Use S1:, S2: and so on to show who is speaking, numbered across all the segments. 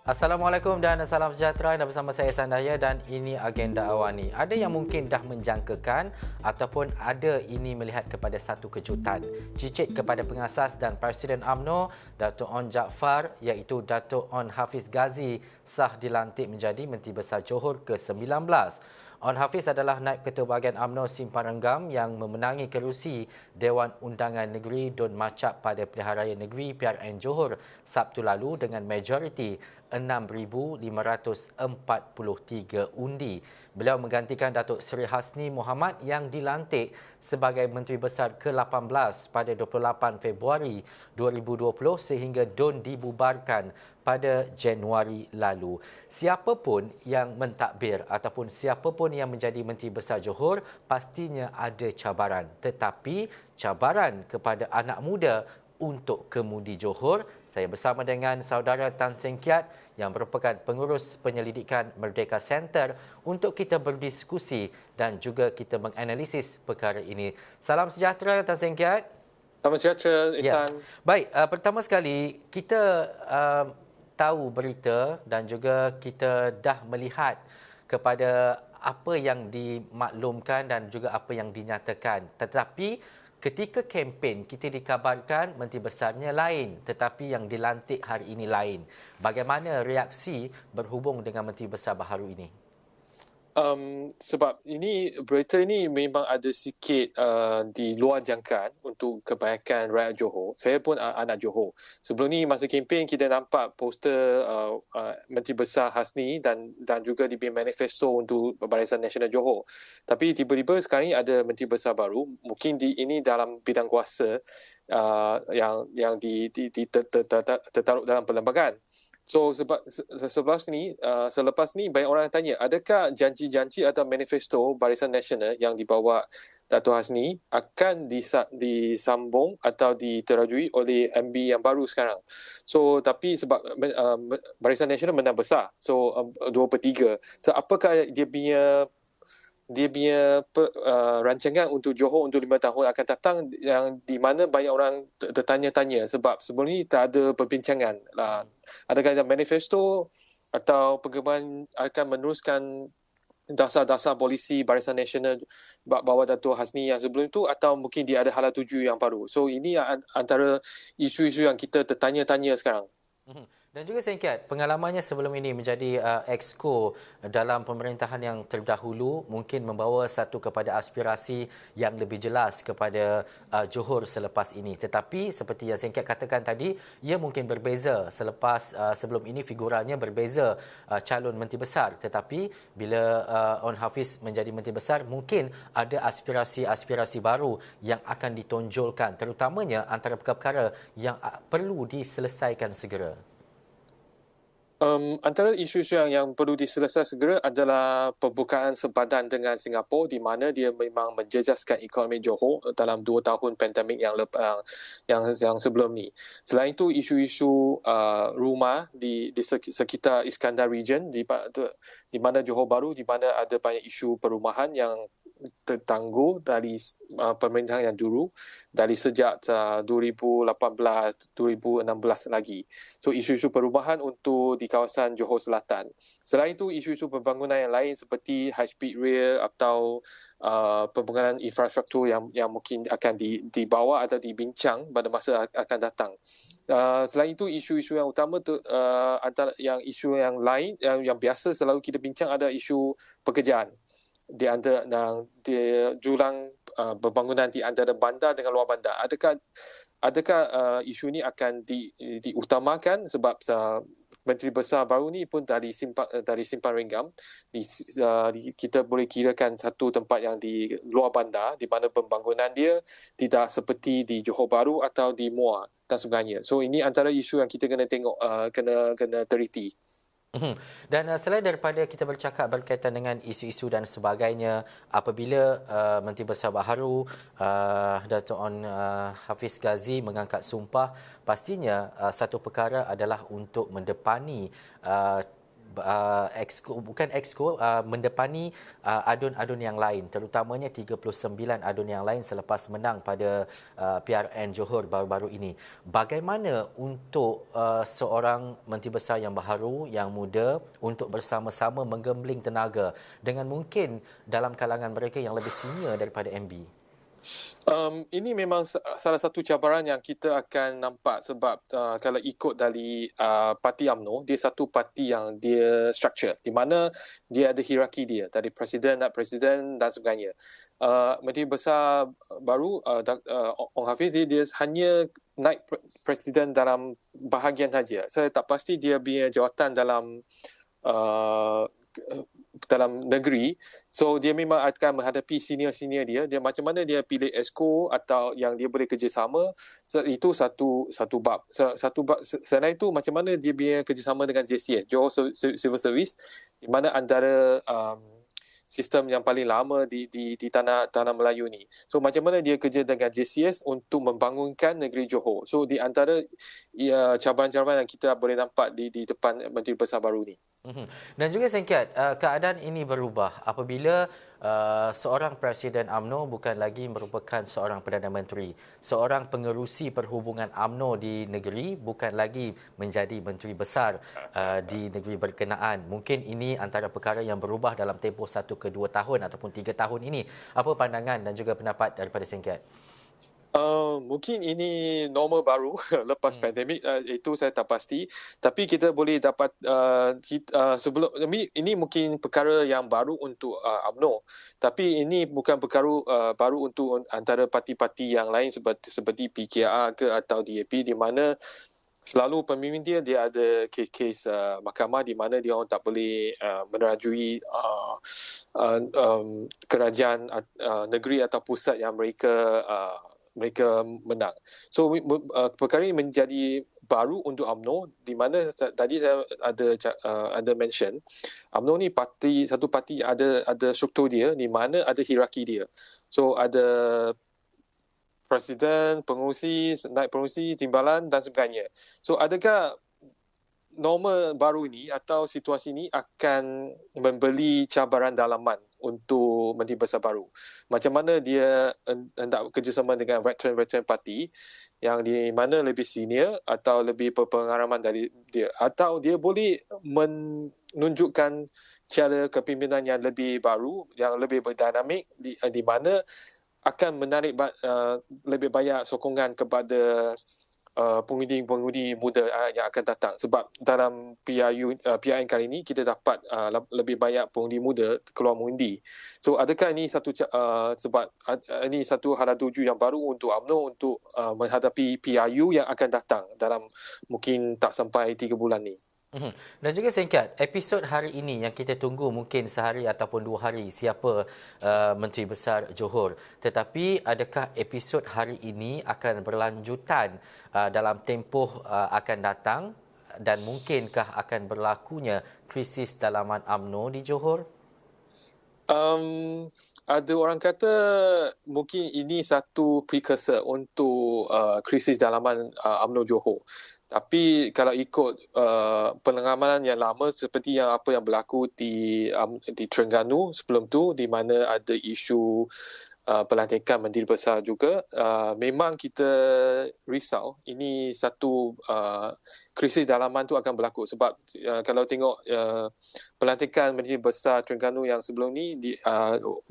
S1: Assalamualaikum dan salam sejahtera. Anda bersama saya Ihsan Dahlia dan ini agenda awani. Ada yang mungkin dah menjangkakan ataupun ada ini melihat kepada satu kejutan. Cicit kepada pengasas dan Presiden UMNO Dato' On Jaafar iaitu Dato' On Hafiz Ghazi sah dilantik menjadi Menteri Besar Johor ke-19. On Hafiz adalah Naib Ketua Bahagian UMNO Simpang Renggam yang memenangi kerusi Dewan Undangan Negeri Dun Macap pada Pilihan Raya Negeri PRN Johor Sabtu lalu dengan majoriti 6,543 undi. Beliau menggantikan Datuk Seri Hasni Mohamad yang dilantik sebagai Menteri Besar ke-18 pada 28 Februari 2020 sehingga DUN dibubarkan pada Januari lalu. Siapapun yang mentadbir ataupun siapapun yang menjadi Menteri Besar Johor pastinya ada cabaran. Tetapi cabaran kepada anak muda untuk kemudi Johor. Saya bersama dengan saudara Tan Seng Kiat yang merupakan pengurus penyelidikan Merdeka Center untuk kita berdiskusi dan juga kita menganalisis perkara ini. Salam sejahtera Tan Seng Kiat.
S2: Salam sejahtera Ihsan.
S1: Baik, pertama sekali kita tahu berita dan juga kita dah melihat kepada apa yang dimaklumkan dan juga apa yang dinyatakan. Tetapi ketika kempen kita dikabarkan Menteri Besarnya lain tetapi yang dilantik hari ini lain. Bagaimana reaksi berhubung dengan Menteri Besar baharu ini?
S2: Sebab berita ini memang ada sikit di luar jangkaan untuk kebanyakan rakyat Johor. Saya pun anak Johor. Sebelum ni masa kempen kita nampak poster Menteri Besar Hasni dan juga di manifesto untuk Barisan Nasional Johor. Tapi tiba-tiba sekarang ni ada Menteri Besar baru. Mungkin ini dalam bidang kuasa yang tertaruh dalam perlembagaan. So selepas ni banyak orang yang tanya, adakah janji-janji atau manifesto Barisan Nasional yang dibawa Dato' Hasni akan disambung atau diterajui oleh MB yang baru sekarang. So tapi sebab Barisan Nasional menang besar, so 2/3. So apakah dia punya rancangan untuk Johor untuk 5 tahun akan datang, yang di mana banyak orang tertanya-tanya sebab sebelum ni tak ada perbincangan lah. Adakah ada manifesto atau perkembangan akan meneruskan dasar-dasar polisi Barisan Nasional bawah Dato' Hasni yang sebelum itu, atau mungkin dia ada hala tuju yang baru. So ini antara isu-isu yang kita tertanya-tanya sekarang.
S1: Dan juga Seng Kiat, pengalamannya sebelum ini menjadi exco dalam pemerintahan yang terdahulu mungkin membawa satu kepada aspirasi yang lebih jelas kepada Johor selepas ini. Tetapi seperti yang Seng Kiat katakan tadi, ia mungkin berbeza selepas sebelum ini figuranya berbeza calon Menteri Besar. Tetapi bila On Hafiz menjadi Menteri Besar, mungkin ada aspirasi-aspirasi baru yang akan ditonjolkan, terutamanya antara perkara-perkara yang perlu diselesaikan segera.
S2: Antara isu-isu yang perlu diselesaikan segera adalah pembukaan sempadan dengan Singapura, di mana dia memang menjejaskan ekonomi Johor dalam 2 tahun pandemik yang sebelum ni. Selain itu, isu-isu rumah di sekitar Iskandar region, di mana Johor Bahru, di mana ada banyak isu perumahan yang tertangguh dari pemerintahan yang dulu, dari sejak 2018-2016 lagi. So isu-isu perubahan untuk di kawasan Johor Selatan. Selain itu, isu-isu pembangunan yang lain seperti high speed rail atau pembangunan infrastruktur yang mungkin akan dibawa atau dibincang pada masa akan datang. Selain itu, isu-isu yang utama antara yang isu yang lain yang biasa selalu kita bincang ada isu pekerjaan di antara jurang pembangunan di antara bandar dengan luar bandar. Adakah isu ini akan diutamakan sebab Menteri Besar baru ni pun dari Simpang Renggam. Kita boleh kirakan satu tempat yang di luar bandar, di mana pembangunan dia tidak seperti di Johor Bahru atau di Muar dan sebagainya. So ini antara isu yang kita kena tengok, kena teliti.
S1: Dan selain daripada kita bercakap berkaitan dengan isu-isu dan sebagainya, apabila Menteri Besar baharu Dato' On Hafiz Ghazi mengangkat sumpah, pastinya satu perkara adalah untuk mendepani mendepani adun-adun yang lain, terutamanya 39 adun yang lain selepas menang pada PRN Johor baru-baru ini. Bagaimana untuk seorang Menteri Besar yang baharu, yang muda, untuk bersama-sama menggembling tenaga dengan mungkin dalam kalangan mereka yang lebih senior daripada MB?
S2: Ini memang salah satu cabaran yang kita akan nampak sebab kalau ikut dari parti UMNO, dia satu parti yang dia structure, di mana dia ada hierarki dia, dari presiden, naib presiden dan sebagainya. Menteri Besar baru, Ong Hafiz, dia hanya naib presiden dalam bahagian saja. Saya tak pasti dia punya jawatan dalam negeri, so dia memang akan menghadapi senior-senior dia macam mana dia pilih exco atau yang dia boleh kerjasama, itu satu bab. Satu bab selain itu, macam mana dia punya kerjasama dengan JCS, Johor Civil Service, di mana antara sistem yang paling lama di tanah Melayu ni. So macam mana dia kerja dengan JCS untuk membangunkan negeri Johor. So di antara cabaran-cabaran yang kita boleh nampak di depan Menteri Besar baru ni.
S1: Dan juga singkat, keadaan ini berubah apabila seorang Presiden UMNO bukan lagi merupakan seorang Perdana Menteri. Seorang pengerusi perhubungan UMNO di negeri bukan lagi menjadi Menteri Besar di negeri berkenaan. Mungkin ini antara perkara yang berubah dalam tempoh 1 ke 2 tahun ataupun 3 tahun ini. Apa pandangan dan juga pendapat daripada singkat?
S2: Mungkin ini normal baru lepas pandemik, itu saya tak pasti, tapi kita boleh dapat sebelum ini mungkin perkara yang baru untuk UMNO, tapi ini bukan perkara baru untuk antara parti-parti yang lain seperti PKR ke atau DAP, di mana selalu pemimpin dia ada kes mahkamah di mana dia orang tak boleh menerajui kerajaan negeri atau pusat yang mereka menang. So perkara ini menjadi baru untuk UMNO, di mana tadi saya ada mention UMNO ni satu parti ada struktur dia, di mana ada hierarki dia. So ada presiden, pengerusi, naib pengerusi, timbalan dan sebagainya. So adakah norma baru ini atau situasi ini akan membeli cabaran dalaman untuk Menteri Besar baru? Macam mana dia hendak kerjasama dengan veteran-veteran parti yang di mana lebih senior atau lebih berpengalaman dari dia, atau dia boleh menunjukkan cara kepimpinan yang lebih baru, yang lebih berdinamik, di mana akan menarik lebih banyak sokongan kepada pengundi-pengundi muda yang akan datang. Sebab dalam PRN kali ini kita dapat lebih banyak pengundi muda keluar mengundi. So adakah ini sebab ini satu hala tuju yang baru untuk UMNO untuk menghadapi PRU yang akan datang dalam mungkin tak sampai 3 bulan ni.
S1: Dan juga singkat, episod hari ini yang kita tunggu mungkin sehari ataupun 2 hari siapa Menteri Besar Johor. Tetapi adakah episod hari ini akan berlanjutan dalam tempoh akan datang, dan mungkinkah akan berlakunya krisis dalaman UMNO di Johor?
S2: Ada orang kata mungkin ini satu precursor untuk krisis dalaman UMNO Johor. Tapi kalau ikut pengalaman yang lama seperti apa yang berlaku di Terengganu sebelum tu, di mana ada isu pelantikan Menteri Besar juga, memang kita risau ini satu krisis dalaman tu akan berlaku. Sebab kalau tengok pelantikan Menteri Besar Terengganu yang sebelum ni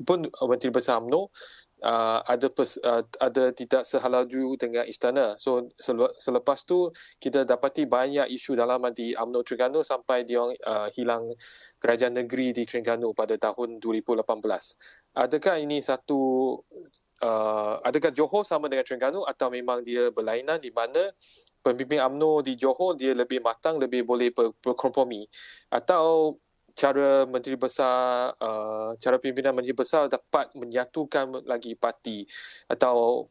S2: pun Menteri Besar UMNO ada tidak sehalaju dengan istana. So selepas tu kita dapati banyak isu dalaman di UMNO Terengganu sampai dia hilang kerajaan negeri di Terengganu pada tahun 2018. Adakah ini adakah Johor sama dengan Terengganu atau memang dia berlainan, di mana pemimpin UMNO di Johor dia lebih matang, lebih boleh berkompromi, atau cara pimpinan Menteri Besar dapat menyatukan lagi parti atau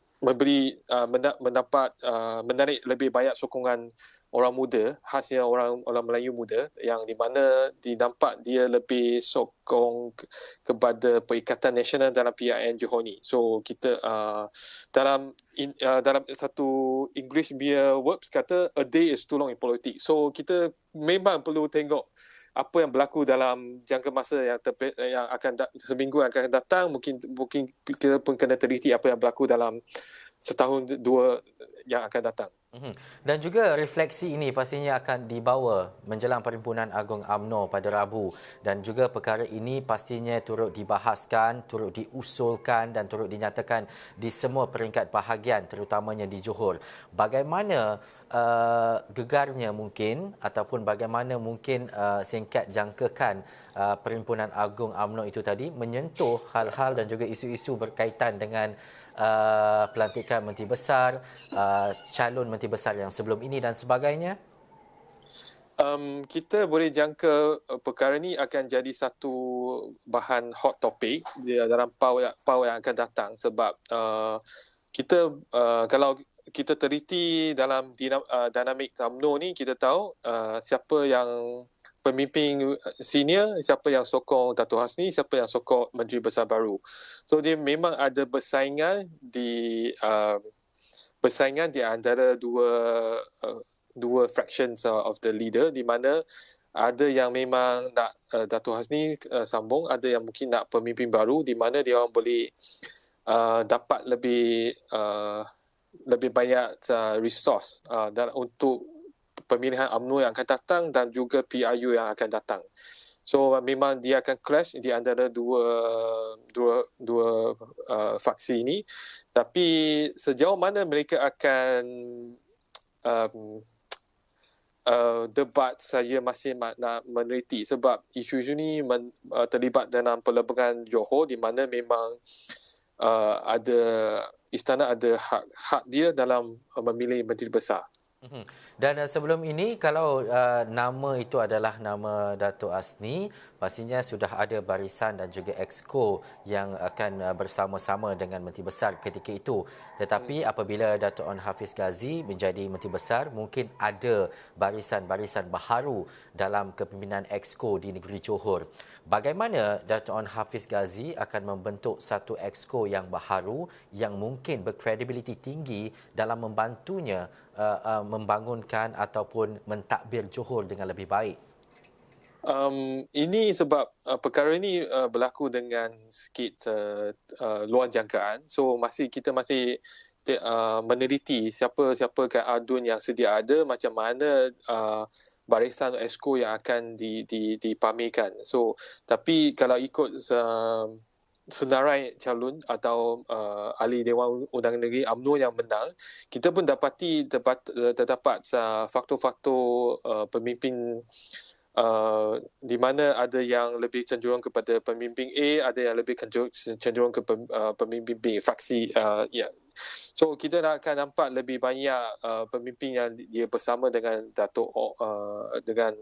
S2: menarik lebih banyak sokongan orang muda, khasnya orang Melayu muda, yang di mana didampak dia lebih sokong kepada Perikatan Nasional dalam PRN Johor ni. So kita dalam satu English beer words kata a day is too long in politics. So kita memang perlu tengok apa yang berlaku dalam jangka masa yang akan seminggu yang akan datang, mungkin kita pun kena teliti apa yang berlaku dalam setahun dua yang akan datang.
S1: Dan juga refleksi ini pastinya akan dibawa menjelang Perhimpunan Agung UMNO pada Rabu, dan juga perkara ini pastinya turut dibahaskan, turut diusulkan dan turut dinyatakan di semua peringkat bahagian, terutamanya di Johor. Bagaimana gegarnya mungkin ataupun bagaimana mungkin singkat jangkakan Perhimpunan Agung UMNO itu tadi menyentuh hal-hal dan juga isu-isu berkaitan dengan pelantikan Menteri Besar, calon Menteri Besar yang sebelum ini dan sebagainya?
S2: Kita boleh jangka perkara ini akan jadi satu bahan hot topic dalam PAU yang akan datang, sebab kita kalau kita teliti dalam dinamik UMNO ni, kita tahu siapa yang pemimpin senior, siapa yang sokong Dato' Hasni, siapa yang sokong Menteri Besar baru. So dia memang ada bersaingan di antara dua fractions of the leader, di mana ada yang memang nak Dato' Hasni sambung, ada yang mungkin nak pemimpin baru, di mana dia orang boleh dapat lebih banyak resource dan untuk pemilihan UMNO yang akan datang dan juga PRU yang akan datang. So memang dia akan clash di antara dua faksi ini. Tapi sejauh mana mereka akan debat, saya masih nak meneliti, sebab isu-isu ni terlibat dalam perlembagaan Johor, di mana memang istana ada hak dia dalam memilih Menteri Besar.
S1: Dan sebelum ini, kalau nama itu adalah nama Dato' Hasni, pastinya sudah ada barisan dan juga exco yang akan bersama-sama dengan Menteri Besar ketika itu. Tetapi apabila Dato' Onn Hafiz Ghazi menjadi Menteri Besar, mungkin ada barisan-barisan baharu dalam kepimpinan exco di negeri Johor. Bagaimana Dato' Onn Hafiz Ghazi akan membentuk satu exco yang baharu yang mungkin berkredibiliti tinggi dalam membantunya membangunkan ataupun mentadbir Johor dengan lebih baik?
S2: Ini sebab perkara ini berlaku dengan sikit luar jangkaan. So kita masih meneliti siapa adun yang sedia ada, macam mana barisan exco yang akan dipamerkan. So tapi kalau ikut senarai calon atau ahli Dewan Undangan Negeri UMNO yang menang, kita pun terdapat faktor-faktor pemimpin di mana ada yang lebih cenderung kepada pemimpin A, ada yang lebih cenderung ke pemimpin B, fraksi. So kita akan nampak lebih banyak pemimpin yang dia bersama dengan dengan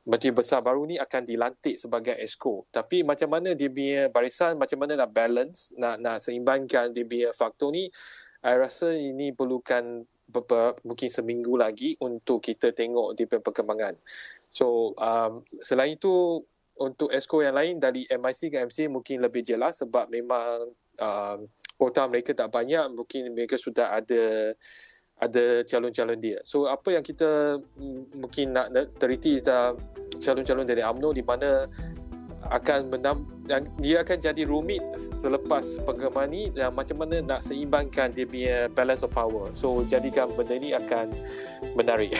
S2: Menteri Besar baru ni akan dilantik sebagai exco. Tapi macam mana dia punya barisan, macam mana nak balance, nak seimbangkan dia punya faktor ni, saya rasa ini perlukan mungkin seminggu lagi untuk kita tengok dia punya perkembangan. So selain itu, untuk exco yang lain dari MIC ke MC mungkin lebih jelas, sebab memang kuota mereka tak banyak, mungkin mereka sudah ada calon-calon dia. So apa yang kita mungkin nak teliti calon-calon dari UMNO, di mana dia akan jadi rumit selepas perkembangan ni, dan macam mana nak seimbangkan dia punya balance of power. So jadikan benda ni akan menarik.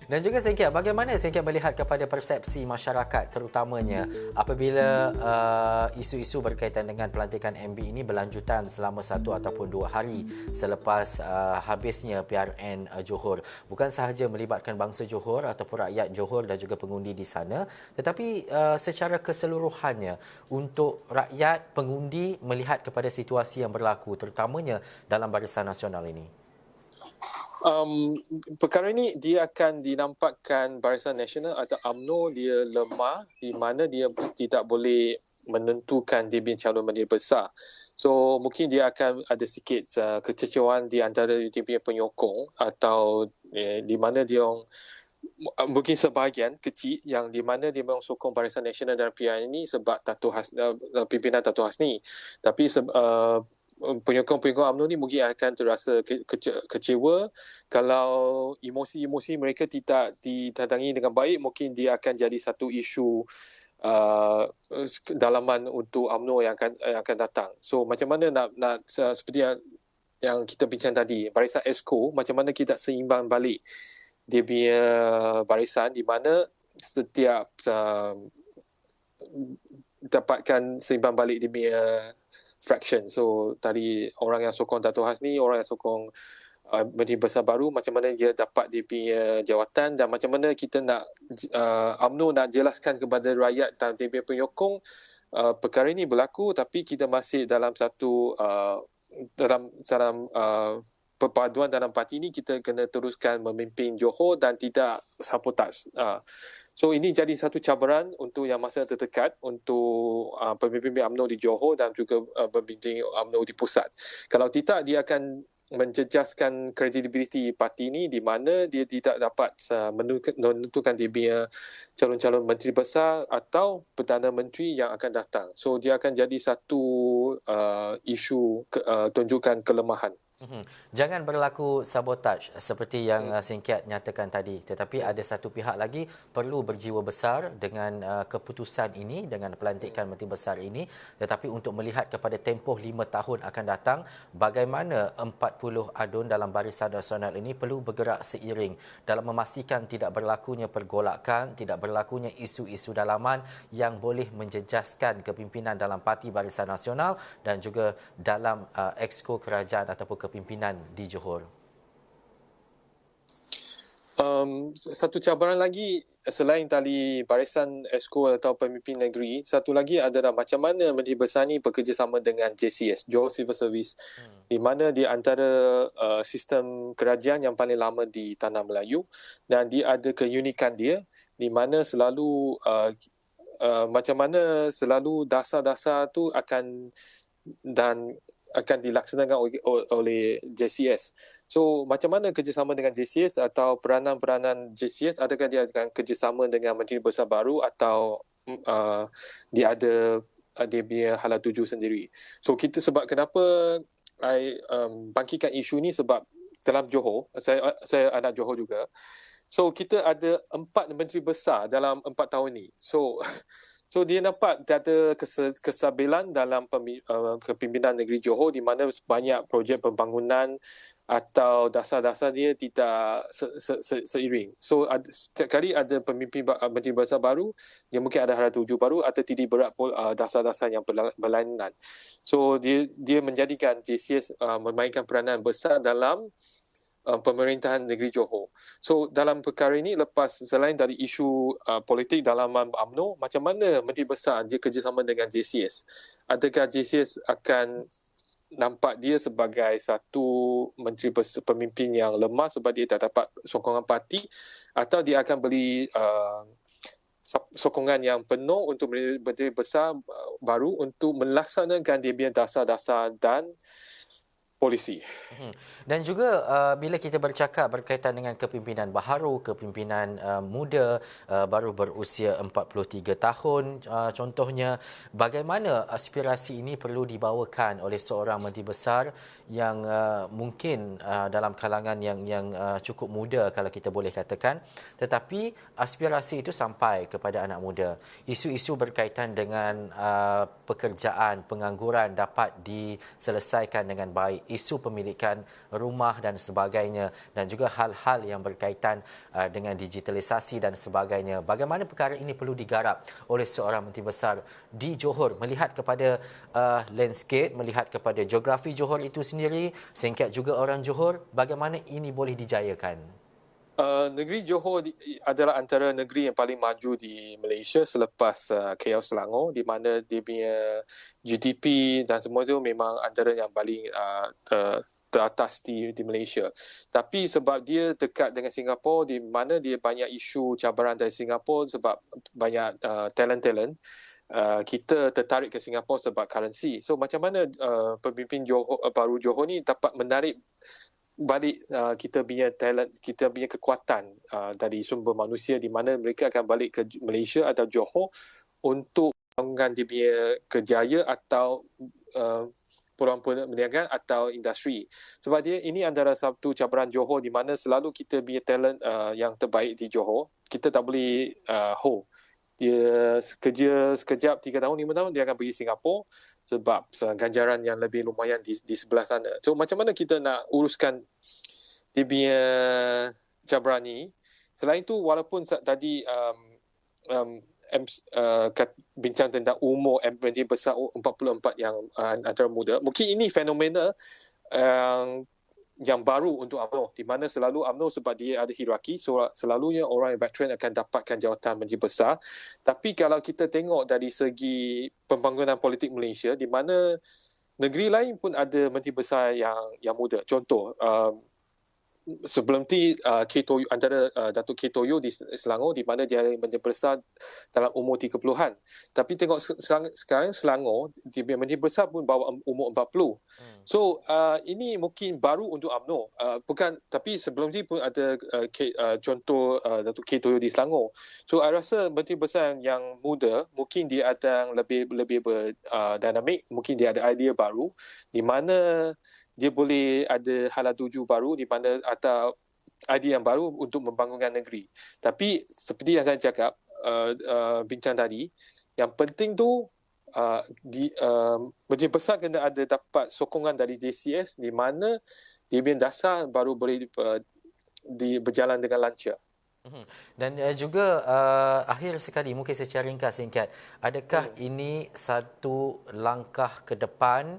S1: Dan juga Sengkiat, bagaimana Sengkiat melihat kepada persepsi masyarakat, terutamanya apabila isu-isu berkaitan dengan pelantikan MB ini berlanjutan selama 1 ataupun 2 hari selepas habisnya PRN Johor. Bukan sahaja melibatkan bangsa Johor ataupun rakyat Johor dan juga pengundi di sana, tetapi secara keseluruhannya untuk rakyat pengundi melihat kepada situasi yang berlaku, terutamanya dalam Barisan Nasional ini.
S2: Perkara ini dia akan dinampakkan Barisan Nasional atau UMNO dia lemah, di mana dia tidak boleh menentukan dia punya calon Menteri Besar. So mungkin dia akan ada sikit kececewaan di antara dia punya penyokong, atau di mana dia mungkin sebahagian kecil yang di mana dia memang sokong Barisan Nasional dan PIN ini sebab pimpinan Dato' Hasni. Tapi penyokong-penyokong UMNO ni mungkin akan terasa kecewa kalau emosi-emosi mereka tidak ditadangi dengan baik. Mungkin dia akan jadi satu isu dalaman untuk UMNO yang akan datang. So macam mana nak seperti yang kita bincang tadi, Barisan ESCO, macam mana kita seimbang balik dia punya barisan di mana setiap dapatkan seimbang balik dia punya fraction. So tadi orang yang sokong Dato' Hasni, orang yang sokong Menteri Besar baru, macam mana dia dapat dia punya jawatan dan macam mana kita nak UMNO nak jelaskan kepada rakyat dan dia punya penyokong perkara ini berlaku tapi kita masih dalam satu dalam perpaduan dalam parti ini kita kena teruskan memimpin Johor dan tidak sabotaj. So ini jadi satu cabaran untuk yang masa terdekat untuk pemimpin UMNO di Johor dan juga pemimpin UMNO di pusat. Kalau tidak, dia akan menjejaskan kredibiliti parti ini di mana dia tidak dapat menentukan dia punya calon-calon menteri besar atau Perdana Menteri yang akan datang. So dia akan jadi satu isu tunjukkan kelemahan.
S1: Jangan berlaku sabotaj seperti yang Singkiat nyatakan tadi. Tetapi ada satu pihak lagi perlu berjiwa besar dengan keputusan ini, dengan pelantikan Menteri Besar ini. Tetapi untuk melihat kepada tempoh 5 tahun akan datang, bagaimana 40 adun dalam Barisan Nasional ini perlu bergerak seiring dalam memastikan tidak berlakunya pergolakan, tidak berlakunya isu-isu dalaman yang boleh menjejaskan kepimpinan dalam Parti Barisan Nasional dan juga dalam exco kerajaan ataupun kepimpinan di Johor.
S2: Satu cabaran lagi selain tali barisan ESCO atau pemimpin negeri, satu lagi adalah macam mana Menteri Besar ni bekerjasama dengan JCS, Johor Civil Service, di mana di antara sistem kerajaan yang paling lama di Tanah Melayu dan dia ada keunikan dia di mana selalu macam mana selalu dasar-dasar tu akan dilaksanakan oleh JCS. So, macam mana kerjasama dengan JCS atau peranan-peranan JCS? Adakah dia akan kerjasama dengan Menteri Besar baru atau dia ada dia punya hala tuju sendiri? So, sebab kenapa I bangkitkan isu ni sebab dalam Johor, saya anak Johor juga. So, kita ada 4 Menteri Besar dalam 4 tahun ni. So dia nampak ada kesabilan dalam kepimpinan negeri Johor di mana banyak projek pembangunan atau dasar-dasar dia tidak seiring. So setiap kali ada pemimpin Menteri Besar baru, dia mungkin ada hala tuju baru atau tidak berat dasar-dasar yang berlainan. So dia menjadikan JCS memainkan peranan besar dalam pemerintahan negeri Johor. So dalam perkara ini, lepas selain dari isu politik dalam UMNO, macam mana Menteri Besar dia kerjasama dengan JCS? Adakah JCS akan nampak dia sebagai satu menteri pemimpin yang lemah sebab dia tak dapat sokongan parti, atau dia akan beri sokongan yang penuh untuk Menteri Besar baru untuk melaksanakan dia punya dasar-dasar dan polisi.
S1: Dan juga bila kita bercakap berkaitan dengan kepimpinan baharu, kepimpinan muda baru berusia 43 tahun contohnya, bagaimana aspirasi ini perlu dibawakan oleh seorang menteri besar yang mungkin dalam kalangan yang cukup muda kalau kita boleh katakan, tetapi aspirasi itu sampai kepada anak muda. Isu-isu berkaitan dengan pekerjaan, pengangguran dapat diselesaikan dengan baik, isu pemilikan rumah dan sebagainya, dan juga hal-hal yang berkaitan dengan digitalisasi dan sebagainya. Bagaimana perkara ini perlu digarap oleh seorang menteri besar di Johor, melihat kepada landscape, melihat kepada geografi Johor itu sendiri, Singkiat juga orang Johor, bagaimana ini boleh dijayakan?
S2: Negeri Johor adalah antara negeri yang paling maju di Malaysia selepas KL Selangor, di mana dia punya GDP dan semua itu memang antara yang paling teratas di Malaysia. Tapi sebab dia dekat dengan Singapura, di mana dia banyak isu cabaran dari Singapura sebab banyak talent-talent, kita tertarik ke Singapura sebab currency. So macam mana pemimpin baru Johor ni dapat menarik balik kita punya talent, kita punya kekuatan dari sumber manusia, di mana mereka akan balik ke Malaysia atau Johor untuk membangunkan dia punya kerjaya atau peluang perniagaan atau industri. Sebab ini antara satu cabaran Johor, di mana selalu kita punya talent yang terbaik di Johor, kita tak boleh hold. Dia kerja sekejap 3 tahun, 5 tahun, dia akan pergi Singapura sebab ganjaran yang lebih lumayan di sebelah sana. So macam mana kita nak uruskan dia punya cabaran ni? Selain itu, walaupun tadi bincang tentang umur MNJ besar 44 yang antara muda, mungkin ini fenomena yang baru untuk UMNO, di mana selalu UMNO sebab dia ada hierarki, selalunya orang yang veteran akan dapatkan jawatan menteri besar. Tapi kalau kita tengok dari segi pembangunan politik Malaysia, di mana negeri lain pun ada menteri besar yang muda. Contoh, sebelum ni antara Datuk K. Toyo di Selangor, di mana dia menteri besar dalam umur 30-an. Tapi tengok sekarang Selangor, dia menteri besar pun bawa umur 40. So ini mungkin baru untuk UMNO. Tapi sebelum ni pun ada contoh Datuk K. Toyo di Selangor. So I rasa menteri besar yang muda mungkin dia akan lebih berdinamik, mungkin dia ada idea baru, di mana dia boleh ada hala tuju baru, di mana atau idea yang baru untuk membangunkan negeri. Tapi seperti yang saya cakap, bincang tadi, yang penting tu menteri besar kena ada dapat sokongan dari JCS, di mana dia punya dasar baru boleh berjalan dengan lancar.
S1: Dan juga akhir sekali, mungkin secara ringkas singkat, adakah ini satu langkah ke depan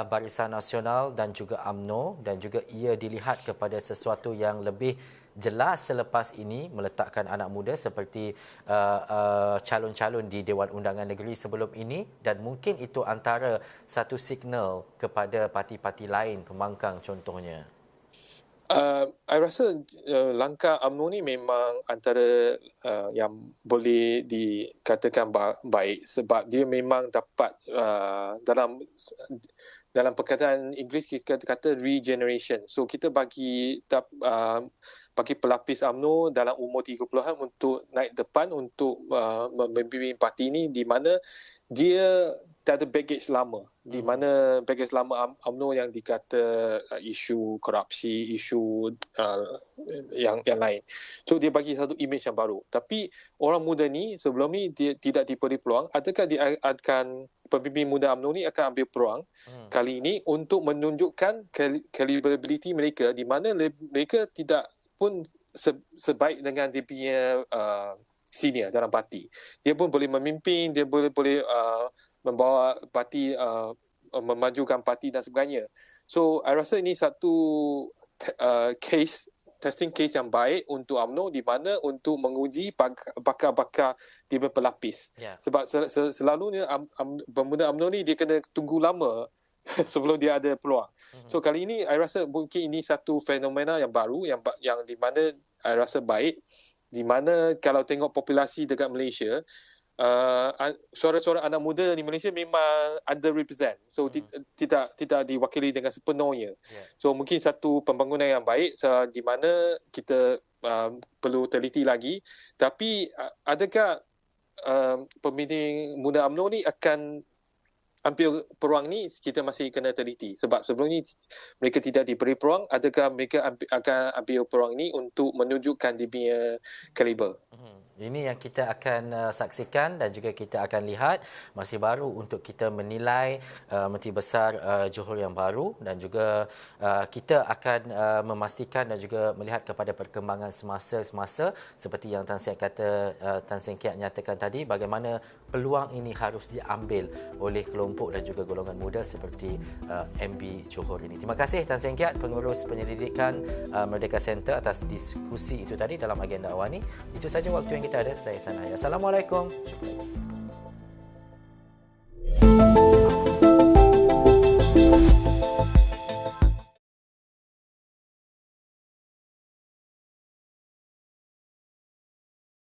S1: Barisan Nasional dan juga UMNO, dan juga ia dilihat kepada sesuatu yang lebih jelas selepas ini, meletakkan anak muda seperti calon-calon di Dewan Undangan Negeri sebelum ini, dan mungkin itu antara satu signal kepada parti-parti lain pembangkang contohnya?
S2: I rasa langkah UMNO ni memang antara yang boleh dikatakan baik, sebab dia memang dapat dalam perkataan Inggeris kita kata regeneration. So kita bagi pelapis UMNO dalam umur 30-an untuk naik depan untuk memimpin parti ini, di mana dia tak ada baggage lama, di mana baggage lama UMNO yang dikata isu korupsi, isu yang lain. So dia bagi satu image yang baru. Tapi orang muda ni sebelum ni dia tidak diberi peluang. Adakah dia akan, pemimpin muda UMNO ni akan ambil peluang kali ini untuk menunjukkan credibility mereka, di mana mereka tidak pun sebaik dengan dia punya senior dalam parti. Dia pun boleh memimpin, dia boleh membawa parti, memajukan parti dan sebagainya. So I rasa ini satu testing case yang baik untuk UMNO, di mana untuk menguji bakar-bakar dia berpelapis. Sebab selalunya pemuda UMNO ni dia kena tunggu lama sebelum dia ada peluang. So kali ini I rasa mungkin ini satu fenomena yang baru, yang di mana I rasa baik, di mana kalau tengok populasi dekat Malaysia, suara-suara anak muda di Malaysia memang underrepresent. So tidak diwakili dengan sepenuhnya. So mungkin satu pembangunan yang baik, di mana kita perlu teliti lagi. Tapi adakah pemimpin muda UMNO ni akan ambil peluang ni, kita masih kena teliti. Sebab sebelum ni mereka tidak diberi peluang. Adakah mereka akan ambil peluang ni untuk menunjukkan dia punya kaliber?
S1: Ini yang kita akan saksikan dan juga kita akan lihat. Masih baru untuk kita menilai Menteri Besar Johor yang baru, dan juga kita akan memastikan dan juga melihat kepada perkembangan semasa seperti yang Tan Seng Kiat nyatakan tadi, bagaimana peluang ini harus diambil oleh kelompok dan juga golongan muda seperti MB Johor ini. Terima kasih Tan Seng Kiat, Pengurus Penyelidikan Merdeka Center, atas diskusi itu tadi dalam agenda awal ini. Itu saja waktu yang kita ada. Saya Sanaya. Assalamualaikum.